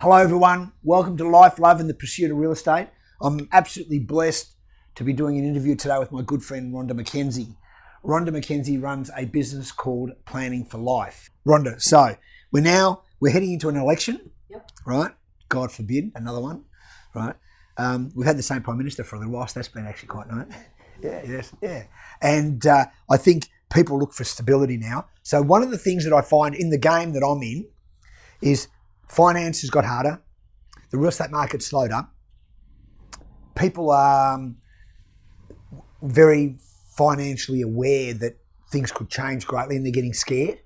Hello everyone, welcome to Life, Love and the Pursuit of Real Estate. I'm absolutely blessed to be doing an interview today with my good friend Rhonda McKenzie. Rhonda McKenzie runs a business called Planning for Life. Rhonda, so we're heading into an election, right? God forbid, another one, right? We've had the same Prime Minister for a little while, so that's been actually quite nice. Yeah. And I think people look for stability now. So one of the things that I find in the game that I'm in is finance has got harder. The real estate market slowed up. People are very financially aware that things could change greatly and they're getting scared.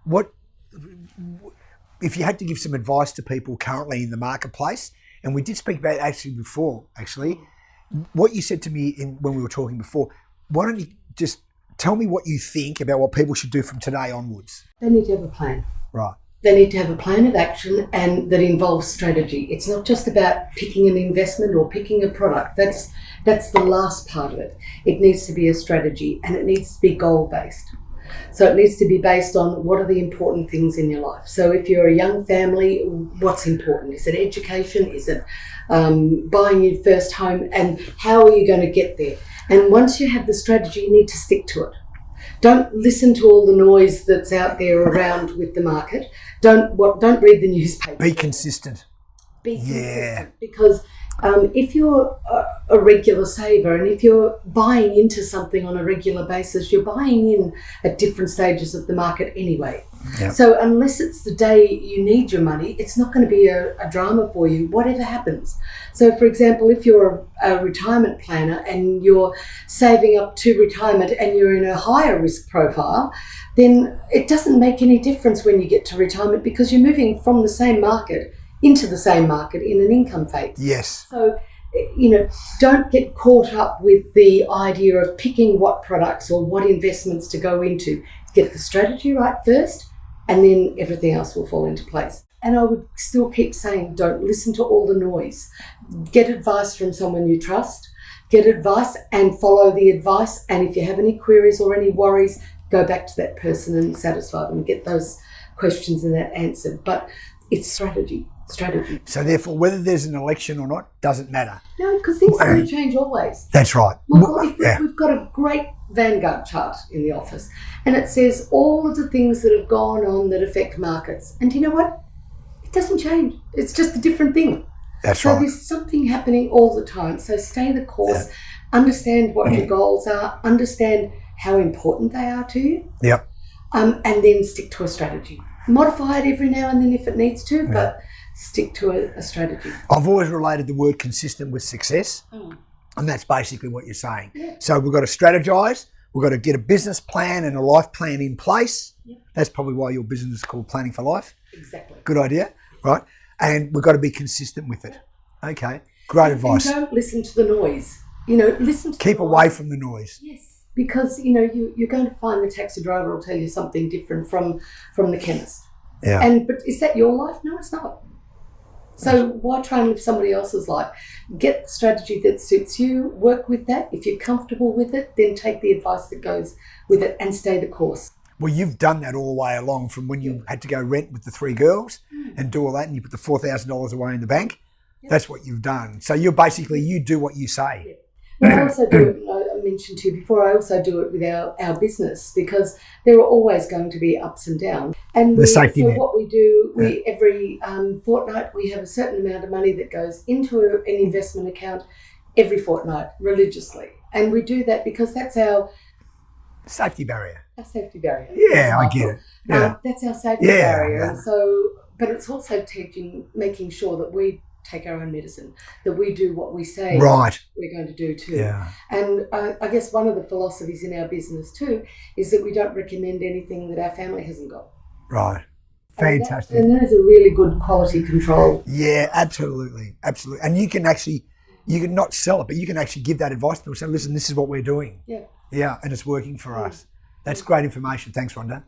What if you had to give some advice to people currently in the marketplace? And we did speak about it before, what you said to me when we were talking before. Why don't you just tell me what you think about what people should do from today onwards? They need to have a plan. Right. They need to have a plan of action and that involves strategy. It's not just about picking an investment or picking a product. That's the last part of it. It needs to be a strategy and it needs to be goal-based. So it needs to be based on what are the important things in your life. So if you're a young family, what's important? Is it education? Is it buying your first home? And how are you going to get there? And once you have the strategy, you need to stick to it. Don't listen to all the noise that's out there around with the market. Don't read the newspaper. Be consistent. Be consistent, because if you're a regular saver and if you're buying into something on a regular basis, you're buying in at different stages of the market anyway. Yep. So unless it's the day you need your money, it's not going to be a drama for you, whatever happens. So for example, if you're a retirement planner and you're saving up to retirement and you're in a higher risk profile, then it doesn't make any difference when you get to retirement because you're moving from the same market into the same market in an income phase. Yes. So, don't get caught up with the idea of picking what products or what investments to go into. Get the strategy right first, and then everything else will fall into place. And I would still keep saying, don't listen to all the noise. Get advice from someone you trust. Get advice and follow the advice. And if you have any queries or any worries, go back to that person and satisfy them. Get those questions and that answered. But it's strategy. So therefore, whether there's an election or not doesn't matter. No, because things are going to change always. That's right. Michael, we've got a great Vanguard chart in the office, and it says all of the things that have gone on that affect markets. And you know what? It doesn't change. It's just a different thing. That's right. So there's something happening all the time. So stay the course, understand what your goals are, understand how important they are to you. Yep. And then stick to a strategy. Modify it every now and then if it needs to, but stick to a strategy. I've always related the word consistent with success, and that's basically what you're saying. Yeah. So we've got to strategize, we've got to get a business plan and a life plan in place. Yep. That's probably why your business is called Planning for Life. Exactly. Good idea, right? And we've got to be consistent with it. Okay, great advice. And don't listen to the noise. Listen to Keep away from the noise. Yes, because you're going to find the taxi driver will tell you something different from the chemist. Yeah. But is that your life? No, it's not. So why try and live somebody else's life? Get the strategy that suits you, work with that. If you're comfortable with it, then take the advice that goes with it and stay the course. Well, you've done that all the way along from when you had to go rent with the 3 girls and do all that and you put the $4,000 away in the bank. Yep. That's what you've done. So you do what you say. Yep. Well, I also do it, I mentioned to you before, I also do it with our business because there are always going to be ups and downs. And what we do, every fortnight we have a certain amount of money that goes into an investment account every fortnight religiously. And we do that because that's our safety barrier. Our safety barrier. Yeah, I get it. Yeah. That's our safety barrier. Yeah. And so, but it's also making sure that we take our own medicine, that we do what we say we're going to do too. Yeah. And I guess one of the philosophies in our business too is that we don't recommend anything that our family hasn't got. Right. Fantastic. And that is a really good quality control. Yeah, absolutely. And you can not sell it, but you can actually give that advice to people, say, listen, this is what we're doing. Yeah. Yeah, and it's working for us. That's great information. Thanks, Rhonda.